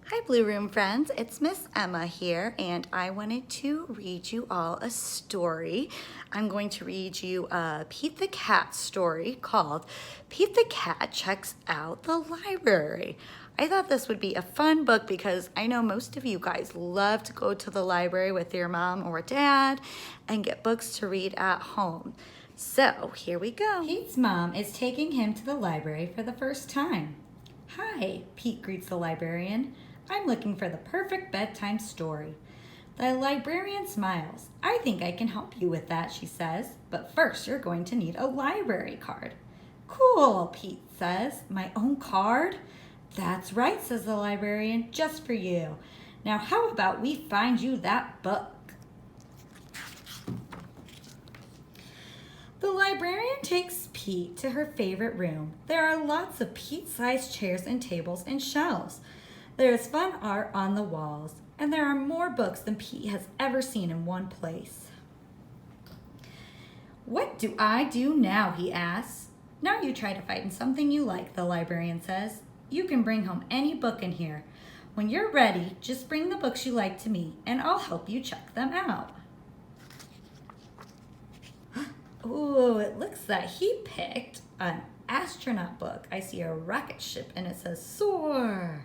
Hi Blue Room friends, it's Miss Emma here and I wanted to read you all a story. I'm going to read you a Pete the Cat story called Pete the Cat Checks Out the Library. I thought this would be a fun book because I know most of you guys love to go to the library with your mom or dad and get books to read at home. So here we go. Pete's mom is taking him to the library for the first time. Hi, Pete greets the librarian. I'm looking for the perfect bedtime story. The librarian smiles. I think I can help you with that, she says. But first, you're going to need a library card. Cool, Pete says. My own card? That's right, says the librarian, just for you. Now, how about we find you that book? The librarian takes Pete to her favorite room. There are lots of Pete-sized chairs and tables and shelves. There is fun art on the walls, and there are more books than Pete has ever seen in one place. What do I do now, he asks. Now you try to find something you like, the librarian says. You can bring home any book in here. When you're ready, just bring the books you like to me, and I'll help you check them out. Ooh, it looks that he picked an astronaut book. I see a rocket ship, and it says soar.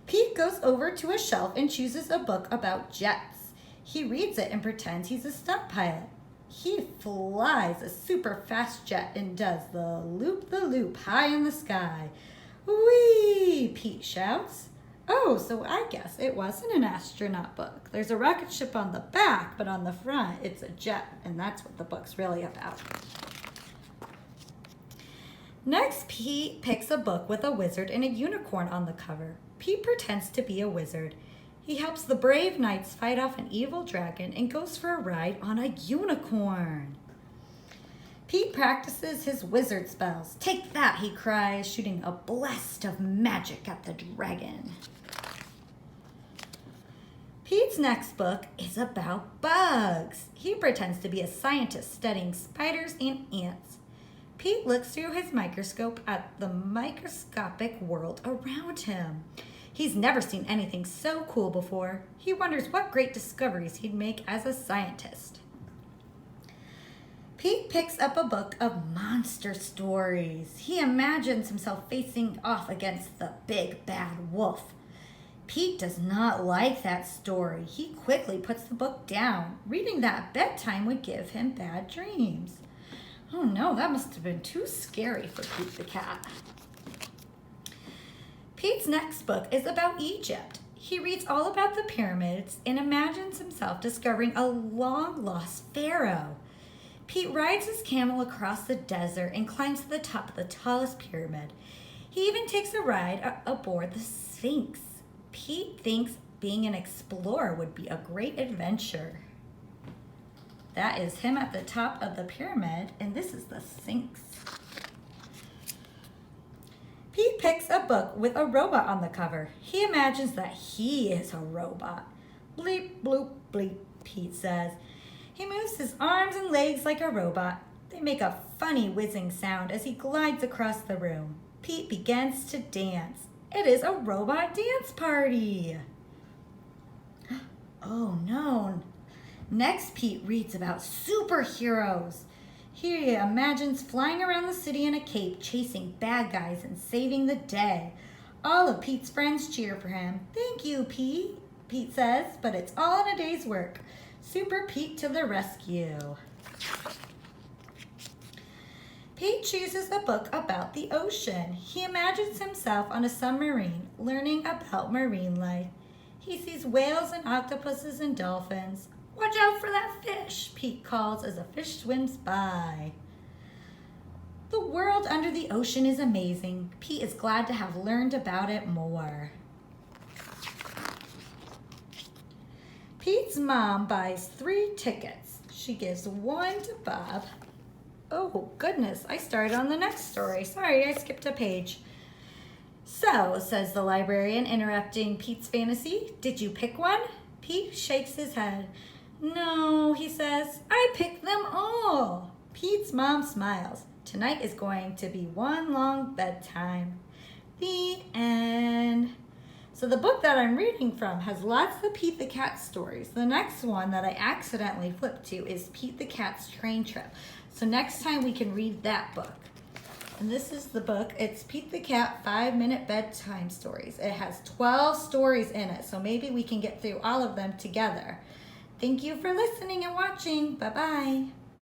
Pete goes over to a shelf and chooses a book about jets. He reads it and pretends he's a stunt pilot. He flies a super fast jet and does the loop high in the sky. Whee! Pete shouts. Oh, so I guess it wasn't an astronaut book. There's a rocket ship on the back, but on the front it's a jet, and that's what the book's really about. Next, Pete picks a book with a wizard and a unicorn on the cover. Pete pretends to be a wizard. He helps the brave knights fight off an evil dragon and goes for a ride on a unicorn. Pete practices his wizard spells. Take that, he cries, shooting a blast of magic at the dragon. Pete's next book is about bugs. He pretends to be a scientist studying spiders and ants. Pete looks through his microscope at the microscopic world around him. He's never seen anything so cool before. He wonders what great discoveries he'd make as a scientist. Pete picks up a book of monster stories. He imagines himself facing off against the big bad wolf. Pete does not like that story. He quickly puts the book down. Reading that at bedtime would give him bad dreams. Oh no, that must have been too scary for Pete the cat. Pete's next book is about Egypt. He reads all about the pyramids and imagines himself discovering a long-lost pharaoh. Pete rides his camel across the desert and climbs to the top of the tallest pyramid. He even takes a ride aboard the Sphinx. Pete thinks being an explorer would be a great adventure. That is him at the top of the pyramid, and this is the Sphinx. Pete picks a book with a robot on the cover. He imagines that he is a robot. Bleep, bloop, bleep, Pete says. He moves his arms and legs like a robot. They make a funny whizzing sound as he glides across the room. Pete begins to dance. It is a robot dance party. Oh no. Next, Pete reads about superheroes. He imagines flying around the city in a cape, chasing bad guys and saving the day. All of Pete's friends cheer for him. Thank you, Pete, Pete says, but it's all in a day's work. Super Pete to the rescue. Pete chooses a book about the ocean. He imagines himself on a submarine, learning about marine life. He sees whales and octopuses and dolphins. Watch out for that fish, Pete calls as a fish swims by. The world under the ocean is amazing. Pete is glad to have learned about it more. Pete's mom buys 3 tickets. She gives 1 to Bob. Oh, goodness, I started on the next story. Sorry, I skipped a page. So, says the librarian, interrupting Pete's fantasy, did you pick one? Pete shakes his head. No, he says, I picked them all. Pete's mom smiles. Tonight is going to be one long bedtime. The end. So the book that I'm reading from has lots of Pete the Cat stories. The next one that I accidentally flipped to is Pete the Cat's Train Trip. So next time we can read that book. And this is the book. It's Pete the Cat 5-Minute Bedtime Stories. It has 12 stories in it, so maybe we can get through all of them together. Thank you for listening and watching. Bye-bye.